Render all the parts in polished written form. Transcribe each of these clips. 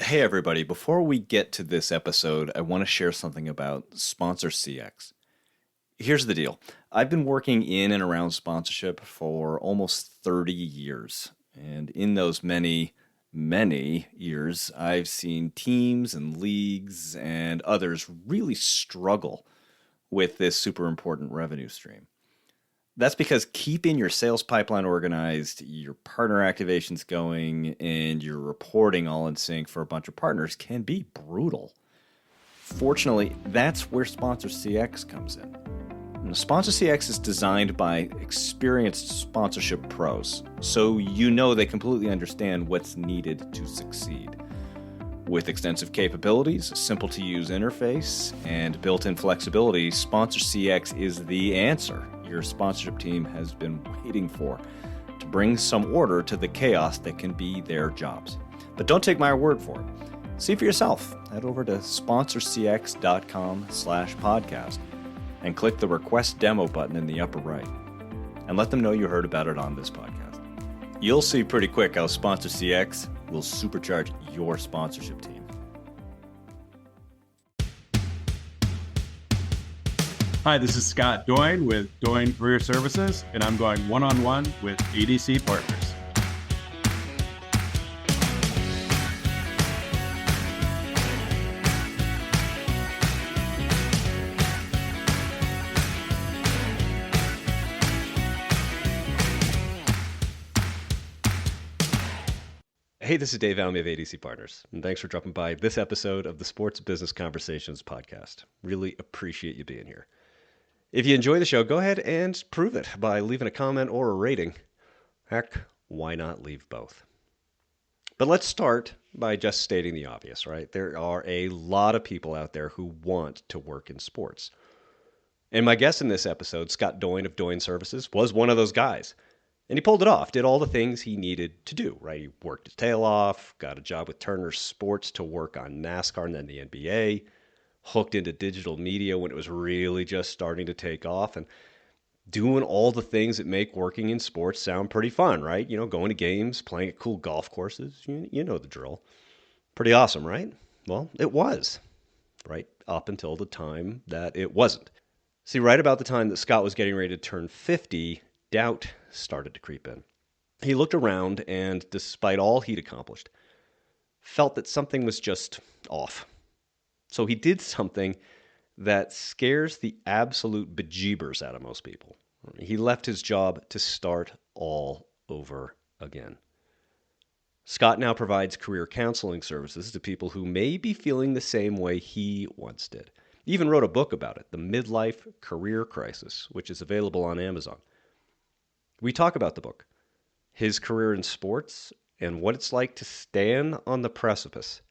Hey, everybody. Before we get to this episode, I want to share something about Sponsor CX. Here's the deal. I've been working in and around sponsorship for almost 30 years. And in those many years, I've seen teams and leagues and others really struggle with this super important revenue stream. That's because keeping your sales pipeline organized, your partner activations going, and your reporting all in sync for a bunch of partners can be brutal. Fortunately, that's where Sponsor CX comes in. And Sponsor CX is designed by experienced sponsorship pros, so you know they completely understand what's needed to succeed. With extensive capabilities, a simple-to-use interface, and built-in flexibility, Sponsor CX is the answer your sponsorship team has been waiting for to bring some order to the chaos that can be their jobs. But don't take my word for it. See for yourself. Head over to sponsorcx.com/podcast and click the request demo button in the upper right and let them know you heard about it on this podcast. You'll see pretty quick how Sponsor CX will supercharge your sponsorship team. Hi, this is Scott Doyne with Doyne Career Services, and I'm going one-on-one with ADC Partners. Hey, this is Dave Almy of ADC Partners, and thanks for dropping by this episode of the Sports Business Conversations podcast. Really appreciate you being here. If you enjoy the show, go ahead and prove it by leaving a comment or a rating. Heck, why not leave both? But let's start by just stating the obvious, right? There are a lot of people out there who want to work in sports. And my guest in this episode, Scott Doyne of Doyne Services, was one of those guys. And he pulled it off, did all the things he needed to do, right? He worked his tail off, got a job with Turner Sports to work on NASCAR and then the NBA, hooked into digital media when it was really just starting to take off, and doing all the things that make working in sports sound pretty fun, right? You know, going to games, playing at cool golf courses, you know the drill. Pretty awesome, right? Well, it was, right? Up until the time that it wasn't. See, right about the time that Scott was getting ready to turn 50, doubt started to creep in. He looked around and, despite all he'd accomplished, felt that something was just off. So he did something that scares the absolute bejeebers out of most people. He left his job to start all over again. Scott now provides career counseling services to people who may be feeling the same way he once did. He even wrote a book about it, The Midlife Career Crisis, which is available on Amazon. We talk about the book, his career in sports, and what it's like to stand on the precipice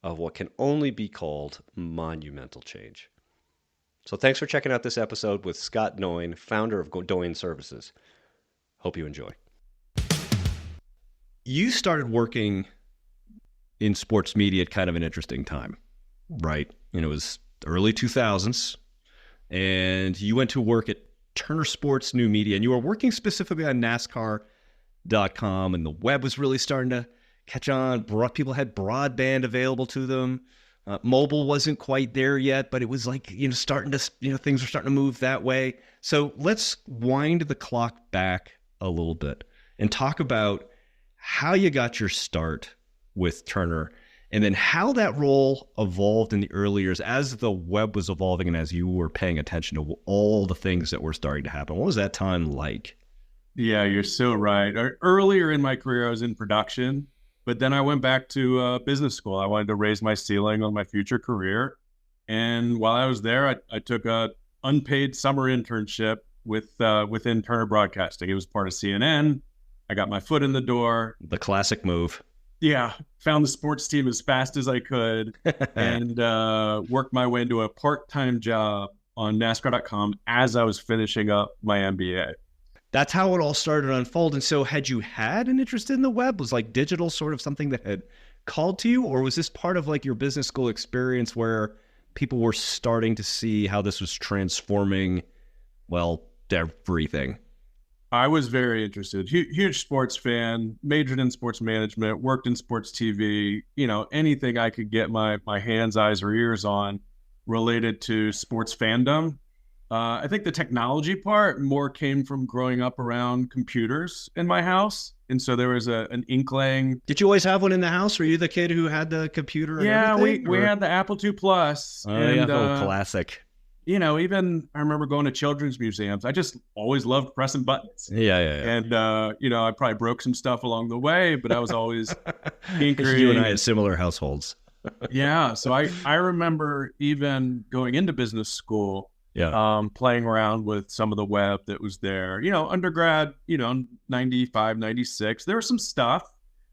of what can only be called monumental change. So thanks for checking out this episode with Scott Doyne, founder of Doyne Services. Hope you enjoy. You started working in sports media at kind of an interesting time, right? And it was early 2000s, and you went to work at Turner Sports New Media, and you were working specifically on NASCAR.com, and the web was really starting to catch on. People had broadband available to them. Mobile wasn't quite there yet, but it was like, starting to, things were starting to move that way. So let's wind the clock back a little bit and talk about how you got your start with Turner, and then how that role evolved in the early years as the web was evolving and as you were paying attention to all the things that were starting to happen. What was that time like? Yeah, you're so right. Earlier in my career, I was in production, but then I went back to business school. I wanted to raise my ceiling on my future career. And while I was there, I took a unpaid summer internship within Turner Broadcasting. It was part of CNN. I got my foot in the door. The classic move. Yeah, found the sports team as fast as I could and worked my way into a part-time job on NASCAR.com as I was finishing up my MBA. That's how it all started to unfold. And so had you had an interest in the web? Was like digital sort of something that had called to you? Or was this part of like your business school experience where people were starting to see how this was transforming, well, everything? I was very interested. Huge sports fan, majored in sports management, worked in sports TV, anything I could get my hands, eyes, or ears on related to sports fandom. I think the technology part more came from growing up around computers in my house. And so there was an inkling. Did you always have one in the house? Were you the kid who had the computer and Yeah, everything? we had the Apple II Plus. Oh, and, yeah, classic. Even I remember going to children's museums. I just always loved pressing buttons. Yeah. And, I probably broke some stuff along the way, but I was always tinkering. You and I had similar households. Yeah. So I remember even going into business school, playing around with some of the web that was there, undergrad, 95, 96. There was some stuff.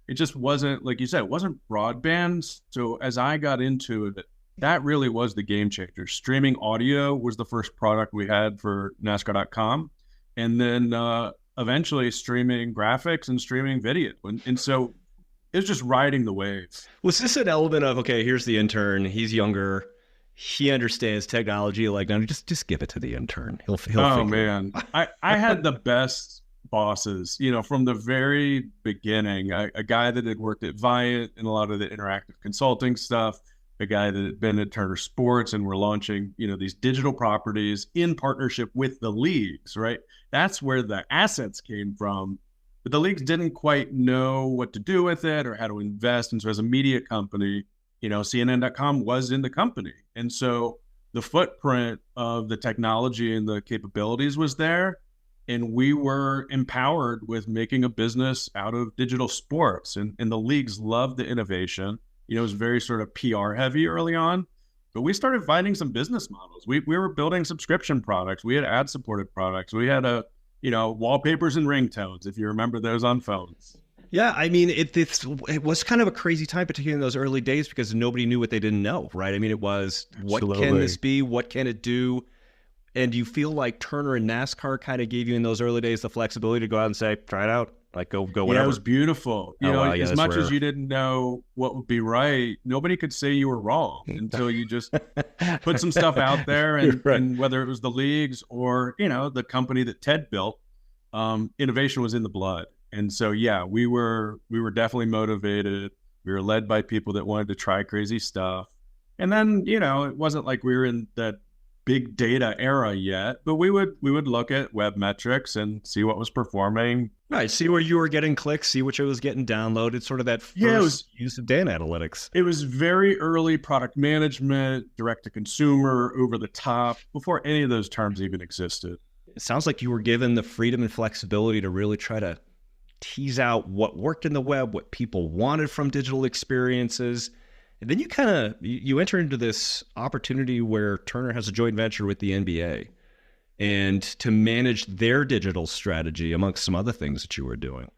It just wasn't, like you said, it wasn't broadband. So as I got into it, that really was the game changer. Streaming audio was the first product we had for NASCAR.com. And then eventually streaming graphics and streaming video. And so it was just riding the wave. Was this an element of, okay, here's the intern, he's younger, he understands technology, like, no, just give it to the intern. He'll oh, man. I had the best bosses, from the very beginning. A guy that had worked at Viant and a lot of the interactive consulting stuff, a guy that had been at Turner Sports, and we're launching, these digital properties in partnership with the leagues, right? That's where the assets came from. But the leagues didn't quite know what to do with it or how to invest. And so as a media company, CNN.com was in the company. And so the footprint of the technology and the capabilities was there. And we were empowered with making a business out of digital sports. And the leagues loved the innovation. It was very sort of PR heavy early on, but we started finding some business models. We were building subscription products. We had ad supported products. We had wallpapers and ringtones, if you remember those on phones. Yeah, I mean, it was kind of a crazy time, particularly in those early days, because nobody knew what they didn't know, right? I mean, it was, Absolutely. What can this be? What can it do? And do you feel like Turner and NASCAR kind of gave you in those early days the flexibility to go out and say, try it out? Like go whatever. Yeah, it was beautiful. As much rare. As you didn't know what would be right, nobody could say you were wrong until you just put some stuff out there. And, right. and whether it was the leagues or, the company that Ted built, innovation was in the blood. And so, yeah, we were definitely motivated. We were led by people that wanted to try crazy stuff. And then, it wasn't like we were in that big data era yet, but we would look at web metrics and see what was performing. Right, see where you were getting clicks, see which was getting downloaded, sort of that first use of data analytics. It was very early product management, direct to consumer, over the top, before any of those terms even existed. It sounds like you were given the freedom and flexibility to really try to tease out what worked in the web, what people wanted from digital experiences. And then you enter into this opportunity where Turner has a joint venture with the NBA and to manage their digital strategy amongst some other things that you were doing.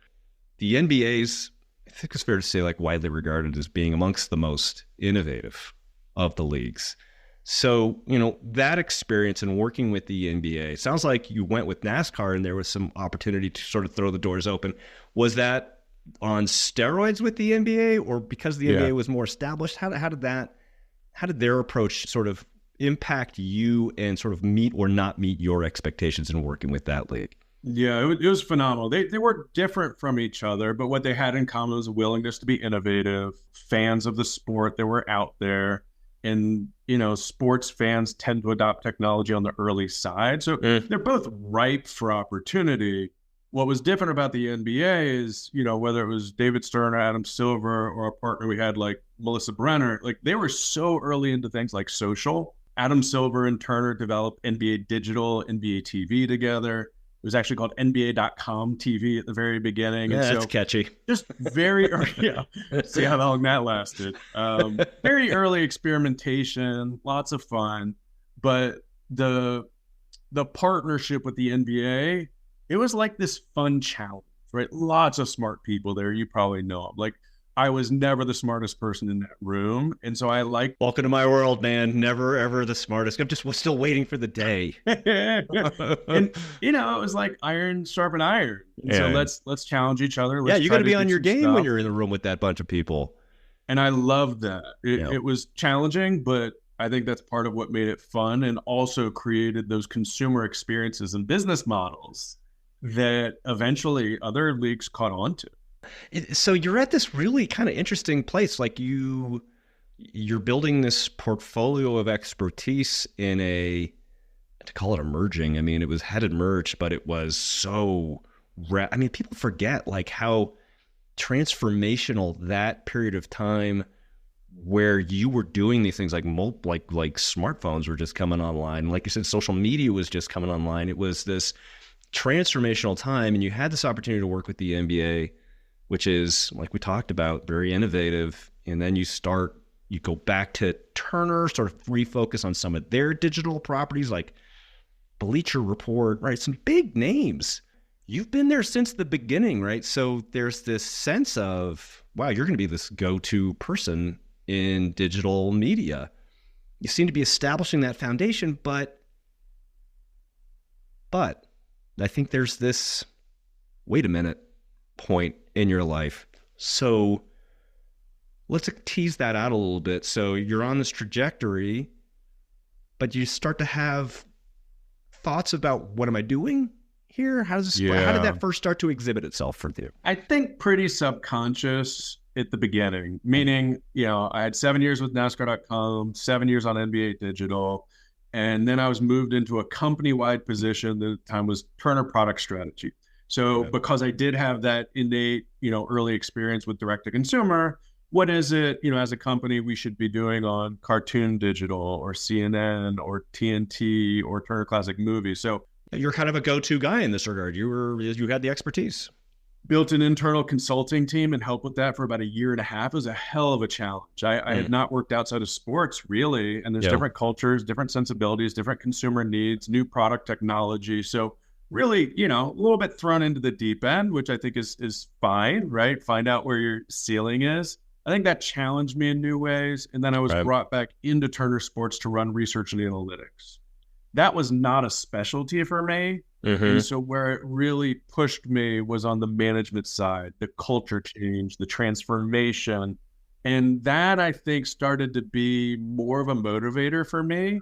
The NBA's, I think it's fair to say, like widely regarded as being amongst the most innovative of the leagues. So, that experience in working with the NBA, sounds like you went with NASCAR and there was some opportunity to sort of throw the doors open. Was that on steroids with the NBA, or because the NBA was more established? How did their approach sort of impact you and sort of meet or not meet your expectations in working with that league? Yeah, it was phenomenal. They were different from each other, but what they had in common was a willingness to be innovative, fans of the sport that were out there. And, sports fans tend to adopt technology on the early side. So they're both ripe for opportunity. What was different about the NBA is, whether it was David Stern or Adam Silver or a partner we had like Melissa Brenner, like they were so early into things like social. Adam Silver and Turner developed NBA Digital, NBA TV together. It was actually called NBA.com TV at the very beginning. Yeah, and that's catchy. Just very early. Yeah. See how long that lasted. Very early experimentation, lots of fun. But the partnership with the NBA, it was like this fun challenge, right? Lots of smart people there. You probably know them. Like, I was never the smartest person in that room. And so I like... Welcome to my world, man. Never, ever the smartest. I'm just still waiting for the day. And, it was like iron sharpen iron. And so let's challenge each other. Let's you got to be on your game when you're in the room with that bunch of people. And I loved that. It was challenging, but I think that's part of what made it fun and also created those consumer experiences and business models that eventually other leagues caught on to. So you're at this really kind of interesting place. Like you're building this portfolio of expertise in a, to call it emerging. I mean, it had emerged, but it was so, I mean, people forget like how transformational that period of time where you were doing these things like smartphones were just coming online. Like you said, social media was just coming online. It was this transformational time, and you had this opportunity to work with the NBA, which is, like we talked about, very innovative. And then you go back to Turner, sort of refocus on some of their digital properties like Bleacher Report, right? Some big names. You've been there since the beginning, right? So there's this sense of, wow, you're going to be this go-to person in digital media. You seem to be establishing that foundation, but I think there's this, wait a minute, point in your life. So let's tease that out a little bit. So you're on this trajectory, but you start to have thoughts about, what am I doing here? How did that first start to exhibit itself for you? I think pretty subconscious at the beginning, meaning, I had 7 years with NASCAR.com, 7 years on NBA Digital, and then I was moved into a company-wide position that at the time was Turner Product Strategy. So because I did have that innate, early experience with direct-to-consumer, what is it, as a company we should be doing on Cartoon Digital or CNN or TNT or Turner Classic Movies? So you're kind of a go-to guy in this regard. You had the expertise. Built an internal consulting team and helped with that for about a year and a half. It was a hell of a challenge. I had not worked outside of sports really. And there's different cultures, different sensibilities, different consumer needs, new product technology. So really, a little bit thrown into the deep end, which I think is fine, right? Find out where your ceiling is. I think that challenged me in new ways. And then I was brought back into Turner Sports to run research and analytics. That was not a specialty for me. And so where it really pushed me was on the management side, the culture change, the transformation. And that, I think, started to be more of a motivator for me,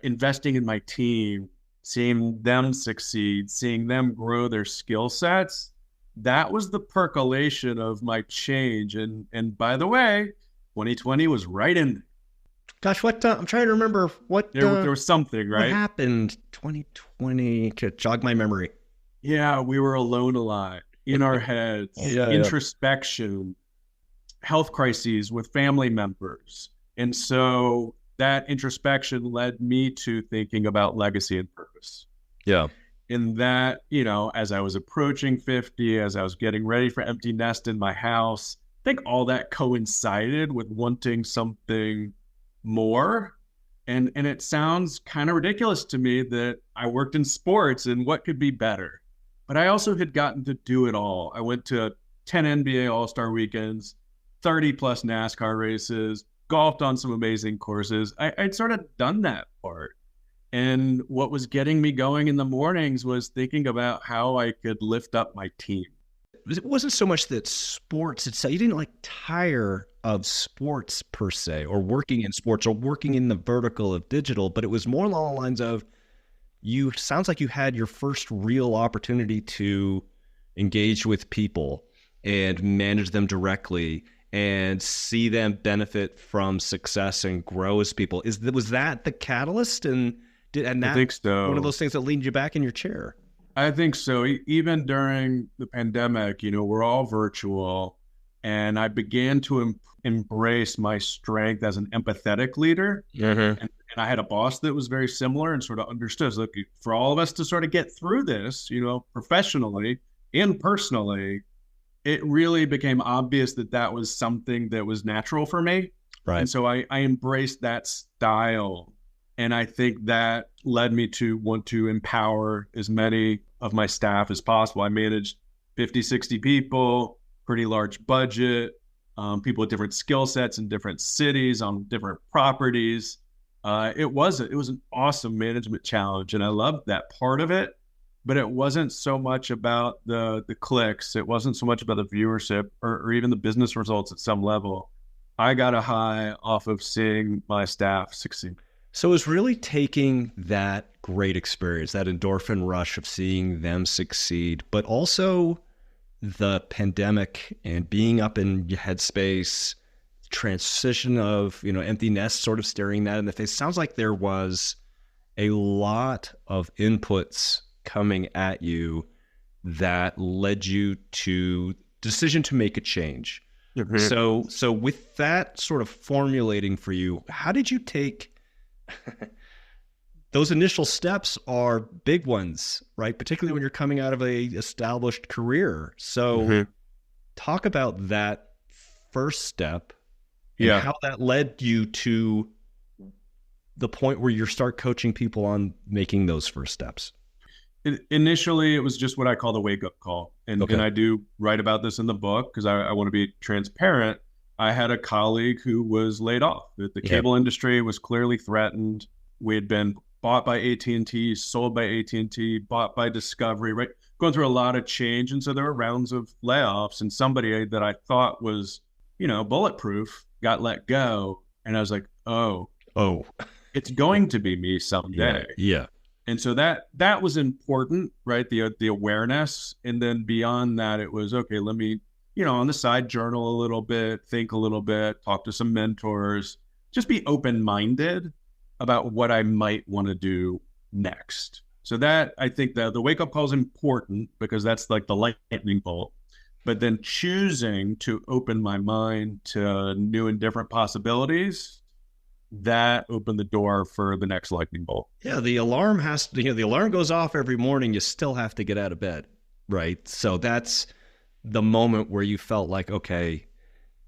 investing in my team, seeing them succeed, seeing them grow their skill sets. That was the percolation of my change. And by the way, 2020 was right in there. Gosh, what I'm trying to remember what there was something, right? What happened 2020 to jog my memory? Yeah, we were alone a lot in our heads, introspection, health crises with family members. And so that introspection led me to thinking about legacy and purpose. Yeah. In that, as I was approaching 50, as I was getting ready for empty nest in my house, I think all that coincided with wanting something more. And it sounds kind of ridiculous to me that I worked in sports and what could be better. But I also had gotten to do it all. I went to 10 NBA All-Star weekends, 30 plus NASCAR races, golfed on some amazing courses. I'd sort of done that part. And what was getting me going in the mornings was thinking about how I could lift up my team. It wasn't so much that sports itself, you didn't tire of sports per se, or working in sports, or working in the vertical of digital, but it was more along the lines of, sounds like you had your first real opportunity to engage with people and manage them directly and see them benefit from success and grow as people. Was that the catalyst? And that, I think so. One of those things that leaned you back in your chair? I think so. Even during the pandemic, we're all virtual, and I began to embrace my strength as an empathetic leader. And I had a boss that was very similar and sort of understood. So, look, for all of us to sort of get through this, professionally and personally, it really became obvious that was something that was natural for me. Right. And so I embraced that style. And I think that led me to want to empower as many of my staff as possible. I managed 50, 60 people, pretty large budget, people with different skill sets in different cities on different properties. It was an awesome management challenge, and I loved that part of it. But it wasn't so much about the clicks. It wasn't so much about the viewership or even the business results at some level. I got a high off of seeing my staff succeed. So it was really taking that great experience, that endorphin rush of seeing them succeed, but also the pandemic and being up in your headspace, transition of, empty nest sort of staring that in the face. Sounds like there was a lot of inputs coming at you that led you to decision to make a change. Mhm. So with that sort of formulating for you, how did you take those initial steps are big ones, right? Particularly when you're coming out of a established career. So Mhm. talk about that first step and Yeah. how that led you to the point where you start coaching people on making those first steps. Initially, it was just what I call the wake up call. And Okay. I do write about this in the book because I want to be transparent. I had a colleague who was laid off. The Yeah. cable industry was clearly threatened. We had been bought by AT&T, sold by AT&T, bought by Discovery, right? Going through a lot of change. And so there were rounds of layoffs, and somebody that I thought was, bulletproof got let go. And I was like, oh, Oh, it's going to be me yeah. someday. Yeah. And so that was important, right? The awareness. And then beyond that, it was, okay, let me, on the side, journal a little bit, think a little bit, talk to some mentors, just be open-minded about what I might want to do next. So that, I think the wake-up call is important because that's like the lightning bolt. But then choosing to open my mind to new and different possibilities, that opened the door for the next lightning bolt. Yeah, the alarm the alarm goes off every morning. You still have to get out of bed, right? So that's the moment where you felt like, okay,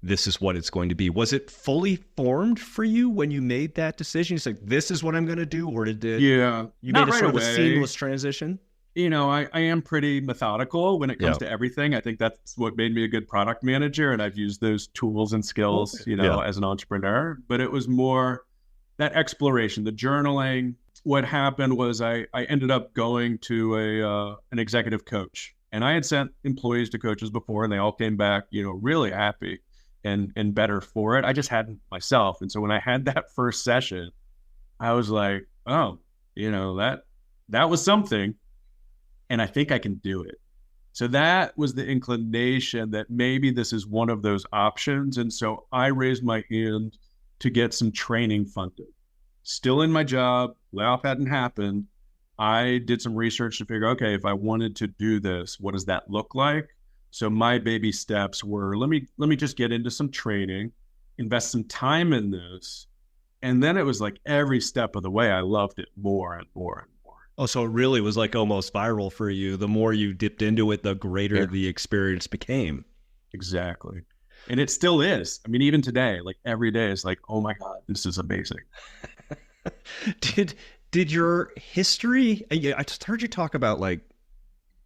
this is what it's going to be. Was it fully formed for you when you made that decision? You said, this is what I'm going to do, or did Yeah, you not made a right sort of a away. seamless transition? I am pretty methodical when it comes to everything. I think that's what made me a good product manager, and I've used those tools and skills, as an entrepreneur. But it was more that exploration, the journaling. What happened was I ended up going to an executive coach, and I had sent employees to coaches before, and they all came back, really happy and better for it. I just hadn't myself, and so when I had that first session, I was like, oh, that was something. And I think I can do it. So that was the inclination that maybe this is one of those options. And so I raised my hand to get some training funded. Still in my job, layoff hadn't happened. I did some research to figure, okay, if I wanted to do this, what does that look like? So my baby steps were, let me just get into some training, invest some time in this. And then it was like every step of the way, I loved it more and more and more. Oh, so it really was like almost viral for you. The more you dipped into it, the greater the experience became. Exactly. And it still is. I mean, even today, like every day is like, oh my God, this is amazing. Did your history, I just heard you talk about like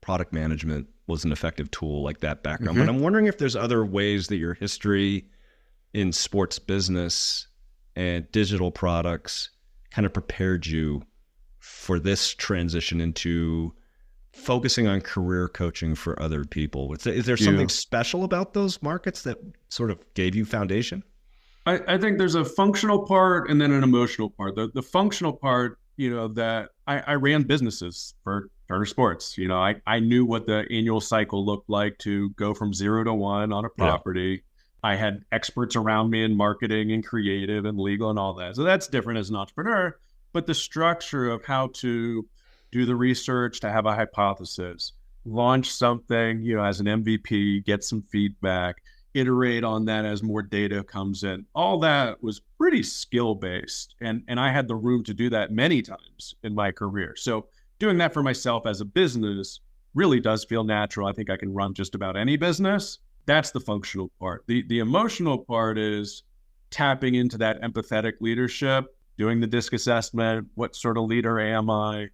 product management was an effective tool, like that background, but I'm wondering if there's other ways that your history in sports business and digital products kind of prepared you for this transition into focusing on career coaching for other people. Is there something special about those markets that sort of gave you foundation? I think there's a functional part and then an emotional part. The functional part, that I ran businesses for Turner Sports. I knew what the annual cycle looked like to go from 0 to 1 on a property. Yeah. I had experts around me in marketing and creative and legal and all that. So that's different as an entrepreneur. But the structure of how to do the research, to have a hypothesis, launch something, as an MVP, get some feedback, iterate on that as more data comes in. All that was pretty skill-based. And I had the room to do that many times in my career. So doing that for myself as a business really does feel natural. I think I can run just about any business. That's the functional part. The emotional part is tapping into that empathetic leadership, doing the DISC assessment, what sort of leader am I?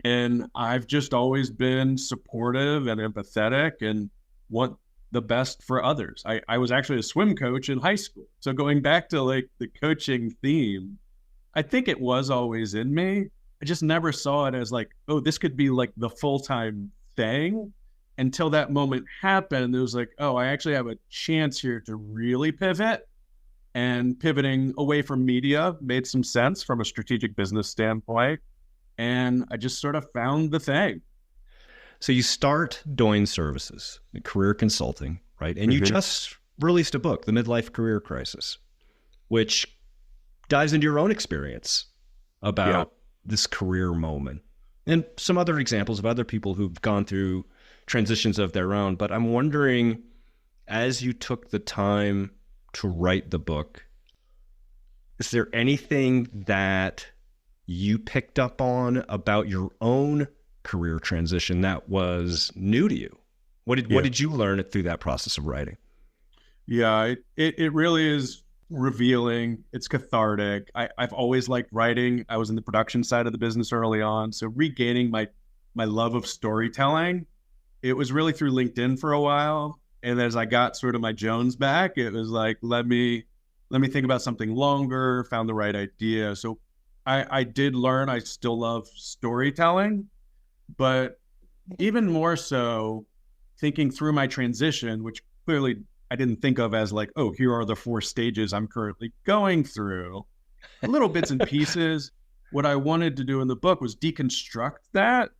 And I've just always been supportive and empathetic and want the best for others. I was actually a swim coach in high school. So going back to like the coaching theme, I think it was always in me. I just never saw it as like, oh, this could be like the full-time thing until that moment happened. It was like, oh, I actually have a chance here to really pivot and pivoting away from media made some sense from a strategic business standpoint. And I just sort of found the thing. So you start Doyne Services, career consulting, right? And you Mm-hmm. just released a book, The Midlife Career Crisis, which dives into your own experience about this career moment and some other examples of other people who've gone through transitions of their own. But I'm wondering, as you took the time to write the book, is there anything that you picked up on about your own career transition that was new to you? What did you learn through that process of writing? Yeah, it really is revealing. It's cathartic. I've always liked writing. I was in the production side of the business early on. So regaining my love of storytelling, it was really through LinkedIn for a while. And as I got sort of my Jones back, it was like, let me think about something longer, found the right idea. So I did learn I still love storytelling, but even more so thinking through my transition, which clearly I didn't think of as like, oh, here are the 4 stages I'm currently going through. Little bits and pieces. What I wanted to do in the book was deconstruct that.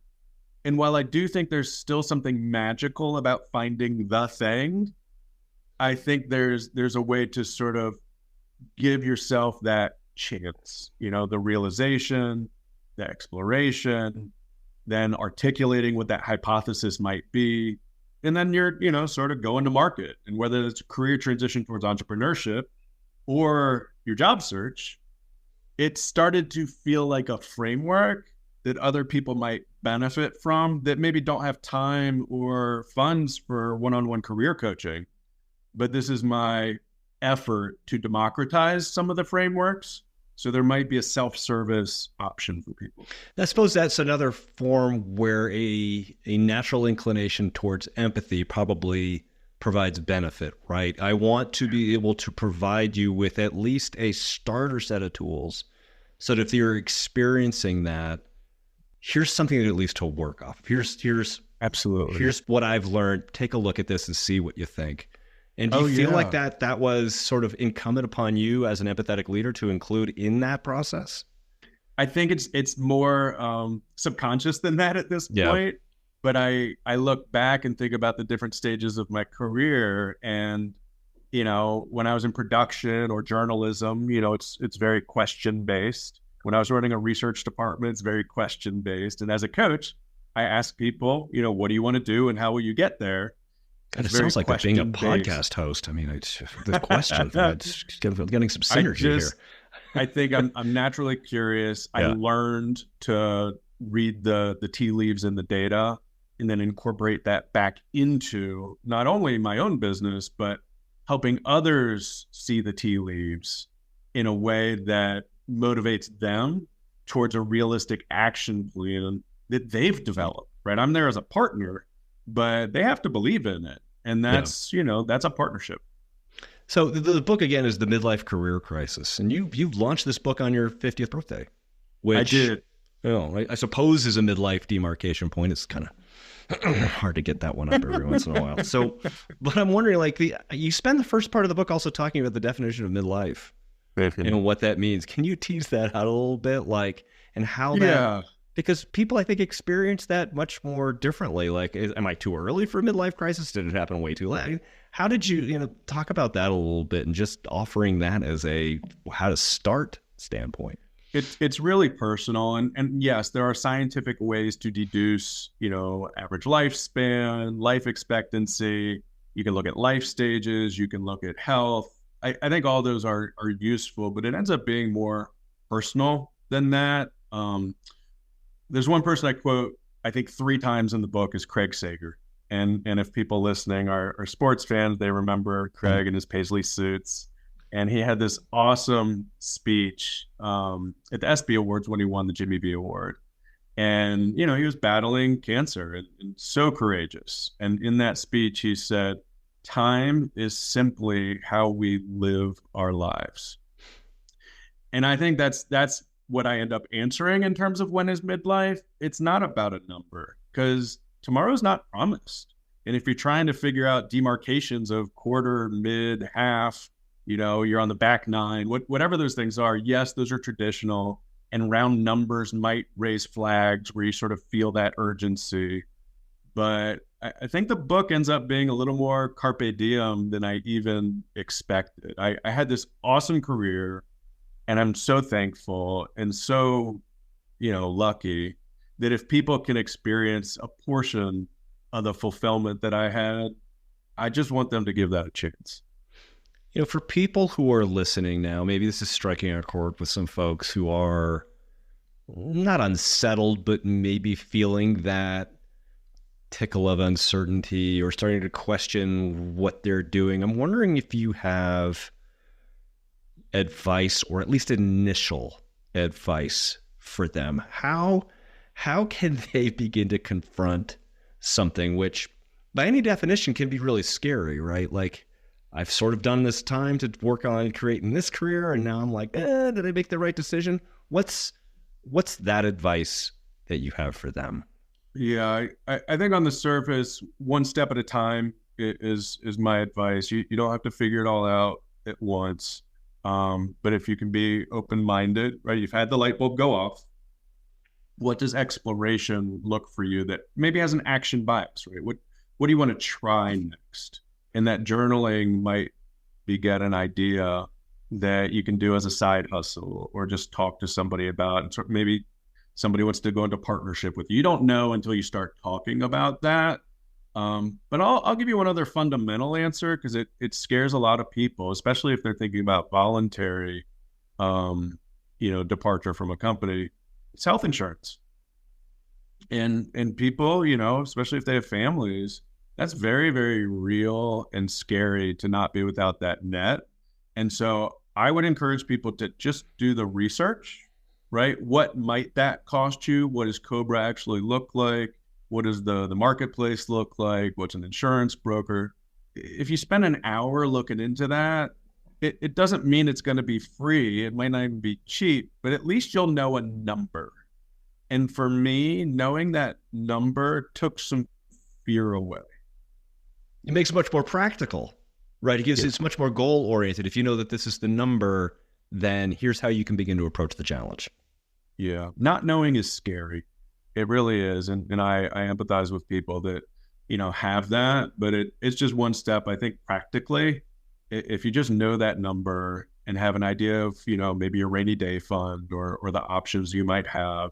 And while I do think there's still something magical about finding the thing, I think there's a way to sort of give yourself that chance, the realization, the exploration, then articulating what that hypothesis might be. And then you're, sort of going to market. And whether it's a career transition towards entrepreneurship or your job search, it started to feel like a framework that other people might benefit from that maybe don't have time or funds for one-on-one career coaching. But this is my effort to democratize some of the frameworks. So there might be a self-service option for people. I suppose that's another form where a natural inclination towards empathy probably provides benefit, right? I want to be able to provide you with at least a starter set of tools so that if you're experiencing that, here's something at least to work off. Here's Absolutely. Here's what I've learned. Take a look at this and see what you think. And do you feel like that was sort of incumbent upon you as an empathetic leader to include in that process? I think it's more subconscious than that at this point. But I look back and think about the different stages of my career. And, when I was in production or journalism, it's very question-based. When I was running a research department, it's very question-based. And as a coach, I ask people, what do you want to do and how will you get there? God, it sounds like that being a podcast host. I mean, it's the question. It's getting some synergy here. I think I'm naturally curious. I learned to read the tea leaves in the data and then incorporate that back into not only my own business, but helping others see the tea leaves in a way that motivates them towards a realistic action plan that they've developed, right? I'm there as a partner, but they have to believe in it. And that's, that's a partnership. So the book, again, is The Midlife Career Crisis. And you launched this book on your 50th birthday, which I did. I suppose is a midlife demarcation point. It's kind of hard to get that one up every once in a while. So, but I'm wondering, you spend the first part of the book also talking about the definition of midlife and what that means. Can you tease that out a little bit? And how that... Because people, I think, experience that much more differently. Am I too early for a midlife crisis? Did it happen way too late? How did you, talk about that a little bit and just offering that as a how to start standpoint? It's really personal. And yes, there are scientific ways to deduce, average lifespan, life expectancy. You can look at life stages. You can look at health. I think all those are useful, but it ends up being more personal than that. There's one person I quote, I think 3 times in the book, is Craig Sager. And if people listening are sports fans, they remember Craig in his paisley suits. And he had this awesome speech at the ESPY Awards when he won the Jimmy B Award. And, he was battling cancer and so courageous. And in that speech, he said, time is simply how we live our lives. And I think that's what I end up answering in terms of when is midlife. It's not about a number because tomorrow's not promised. And if you're trying to figure out demarcations of quarter, mid, half, you're on the back nine, whatever those things are. Yes, those are traditional, and round numbers might raise flags where you sort of feel that urgency. But I think the book ends up being a little more carpe diem than I even expected. I had this awesome career, and I'm so thankful and so, lucky that if people can experience a portion of the fulfillment that I had, I just want them to give that a chance. For people who are listening now, maybe this is striking a chord with some folks who are not unsettled, but maybe feeling that tickle of uncertainty or starting to question what they're doing. I'm wondering if you have advice, or at least initial advice for them. How can they begin to confront something which, by any definition, can be really scary, right? Like, I've sort of done this time to work on creating this career, and now I'm like, did I make the right decision? What's that advice that you have for them? Yeah, I think on the surface, one step at a time is my advice. You don't have to figure it all out at once. But if you can be open-minded, right? You've had the light bulb go off. What does exploration look for you that maybe has an action bias, right? What do you want to try next? And that journaling might beget an idea that you can do as a side hustle, or just talk to somebody about. And so maybe somebody wants to go into partnership with you. You don't know until you start talking about that. But I'll give you one other fundamental answer, because it scares a lot of people, especially if they're thinking about voluntary, departure from a company. It's health insurance. And people, especially if they have families, that's very, very real and scary to not be without that net. And so I would encourage people to just do the research, right? What might that cost you? What does Cobra actually look like? What does the marketplace look like? What's an insurance broker? If you spend an hour looking into that, it doesn't mean it's going to be free. It might not even be cheap, but at least you'll know a number. And for me, knowing that number took some fear away. It makes it much more practical, right? It's much more goal oriented. If you know that this is the number, then here's how you can begin to approach the challenge. Yeah. Not knowing is scary. It really is. And I empathize with people that, have that, but it's just one step. I think practically, if you just know that number and have an idea of, maybe a rainy day fund or the options you might have,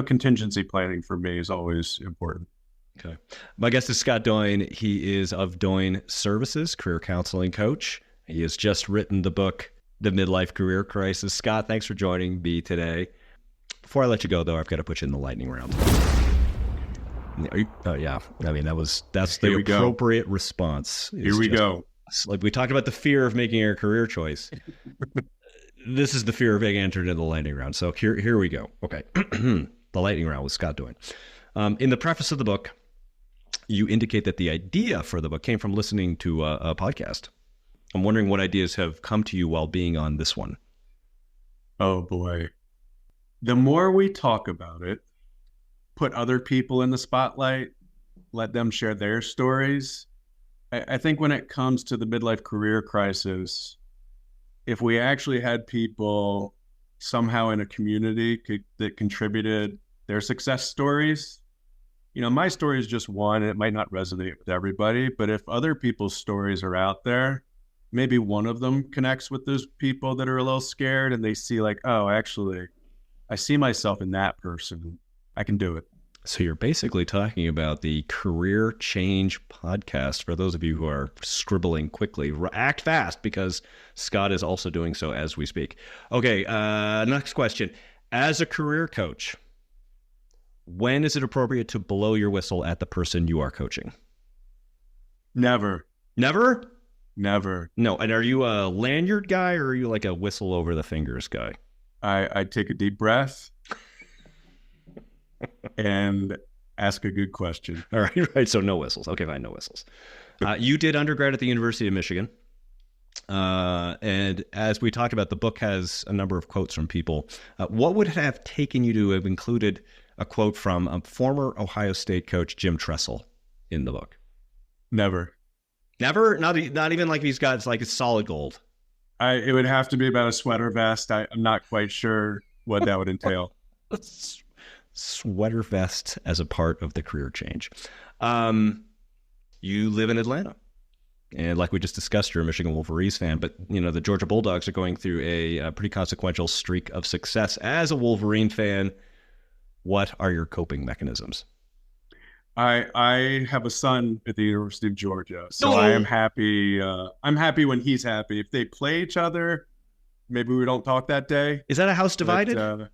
contingency planning for me is always important. Okay. My guest is Scott Doyne. He is of Doyne Services, career counseling coach. He has just written the book, The Midlife Career Crisis. Scott, thanks for joining me today. Before I let you go, though, I've got to put you in the lightning round. Yeah. I mean, that's the appropriate response. Here we go. Like we talked about the fear of making a career choice. This is the fear of being entered into the lightning round. So here we go. Okay. The lightning round with Scott Doyne. In the preface of the book, you indicate that the idea for the book came from listening to a podcast. I'm wondering what ideas have come to you while being on this one. Oh, boy. The more we talk about it, put other people in the spotlight, let them share their stories. I think when it comes to the midlife career crisis, if we actually had people somehow in a community that contributed their success stories, my story is just one, and it might not resonate with everybody, but if other people's stories are out there, maybe one of them connects with those people that are a little scared, and they see like, oh, actually, I see myself in that person. I can do it. So you're basically talking about the Career Change podcast. For those of you who are scribbling quickly, act fast, because Scott is also doing so as we speak. Okay, next question. As a career coach, when is it appropriate to blow your whistle at the person you are coaching? Never. Never? Never. No. And are you a lanyard guy, or are you like a whistle over the fingers guy? I take a deep breath and ask a good question. All right. So no whistles. Okay, fine. No whistles. You did undergrad at the University of Michigan. And as we talked about, the book has a number of quotes from people. What would it have taken you to have included a quote from a former Ohio State coach, Jim Tressel, in the book? Never. Never? Not even like these guys, like it's solid gold. It would have to be about a sweater vest. I'm not quite sure what that would entail. Sweater vest as a part of the career change. You live in Atlanta. And like we just discussed, you're a Michigan Wolverines fan, but the Georgia Bulldogs are going through a pretty consequential streak of success. As a Wolverine fan, what are your coping mechanisms? I have a son at the University of Georgia, so I am happy. I'm happy when he's happy. If they play each other, maybe we don't talk that day. Is that a house divided? But,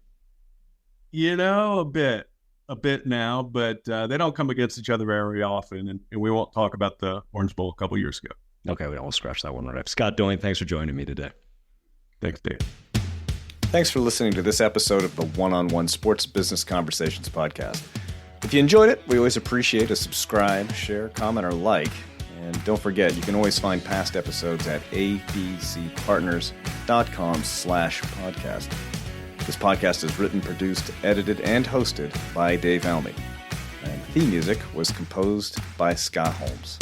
a bit now, but they don't come against each other very often, and we won't talk about the Orange Bowl a couple years ago. Okay, we don't scratch that one right up. Scott Doyne, thanks for joining me today. Thanks, Dave. Thanks for listening to this episode of the One-on-One Sports Business Conversations podcast. If you enjoyed it, we always appreciate a subscribe, share, comment, or like. And don't forget, you can always find past episodes at abcpartners.com/podcast. This podcast is written, produced, edited, and hosted by Dave Almy. And theme music was composed by Scott Holmes.